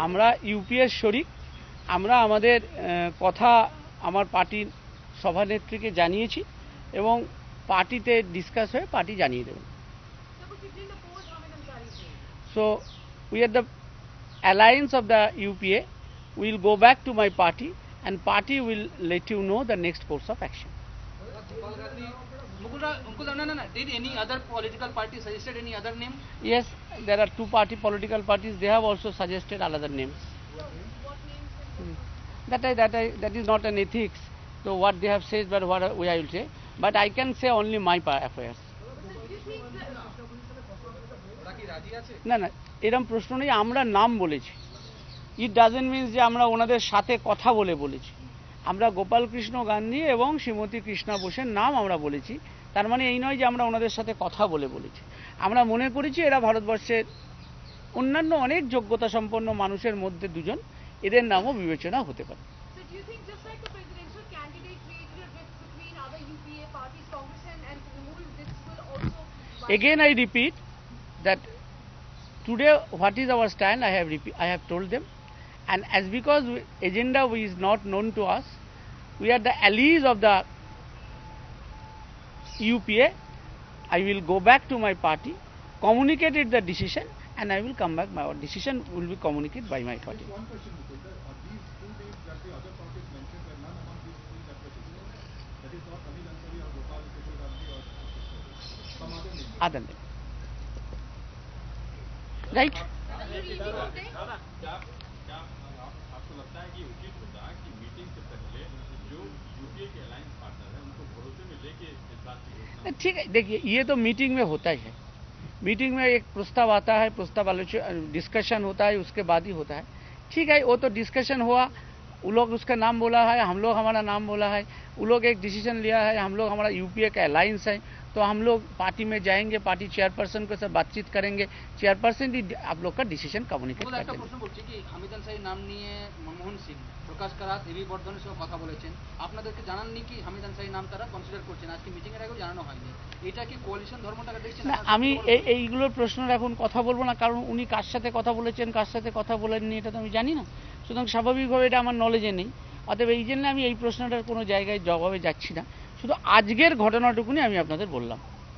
আমরা ইউপিএর শরিক। আমরা আমাদের কথা আমার পার্টির সভানেত্রীকে জানিয়েছি এবং পার্টিতে ডিসকাস হয়ে পার্টি জানিয়ে দেবেন। So we are the alliance of the UPA. We will go back to my party and party will let you know the next course of action. Did any other political party suggested any other name? Yes, there are two political parties. They have also suggested other names. That is not an ethics. So what they have said, but what I will say. But I can say only my affairs. না না, এরকম প্রশ্ন নেই। আমরা নাম বলেছি। It doesn't means যে আমরা ওনাদের সাথে কথা বলেছি। আমরা গোপাল কৃষ্ণ গান্ধী এবং শ্রীমতী কৃষ্ণা বোসের নাম আমরা বলেছি। তার মানে এই নয় যে আমরা ওনাদের সাথে কথা বলেছি। আমরা মনে করেছি এরা ভারতবর্ষের অন্যান্য অনেক যোগ্যতা সম্পন্ন মানুষের মধ্যে দুজন, এদের নামও বিবেচনা হতে পারে। Again I repeat that today what is our stand, I have told them, and as because agenda is not known to us, we are the allies of the UPA. I will go back to my party, communicated the decision, and I will come back. My decision will be communicated by my party. One question, Mukul. These two names that the other parties mentioned were none among these three that were suggested. That is not Hamid Ansari or Gopal Krishna Gandhi or some other name. Other name. Right? आपको लगता है कि उचित होता है कि meeting से पहले जो यूपीए के अलायंस पार्टनर है उनको भरोसे में लेके इस बात की घोषणा? ठीक है, देखिए ये तो मीटिंग में होता ही है। मीटिंग में एक प्रस्ताव आता है, प्रस्ताव डिस्कशन होता है, उसके बाद ही होता है। ठीक है, वो तो डिस्कशन हुआ, वो लोग उसका नाम बोला है, हम लोग हमारा नाम बोला है, वो लोग एक डिसीजन लिया है, हम लोग हमारा यूपीए का अलायंस है, तो हम लोग पार्टी में जाएंगे, पार्टी चेयरपर्सन के साथ बातचीत करेंगे, चेयरपर्सन ही आप लोग का डिसीजन कम्युनिकेट कर देंगे। প্রশ্ন বলছি কি হামিদ আনসারীর নাম নিয়ে মনমোহন সিং, প্রকাশ কারাত, হেবি বর্ধনের সঙ্গে কথা বলেছেন, আপনাদেরকে জানাননি কি হামিদ আনসারীর নাম তারা কনসিডার করছেন? আজকে মিটিং এর আগেও জানানো হয়নি। এটা কি কোয়ালিশন ধর্মটাকে দেখছেন? না, আমি এইগুলোর প্রশ্নের এখন কথা বলবো না, কারণ উনি কার সাথে কথা বলেছেন, কার সাথে কথা বলেননি এটা তো আমি জানি না। সুতরাং স্বাভাবিকভাবে এটা আমার নলেজে নেই। অতএব এই জন্য আমি এই প্রশ্নটার কোনো জায়গায় জবাবে যাচ্ছি না। শুধু আজকের ঘটনাটুকুনি আমি আপনাদের বললাম।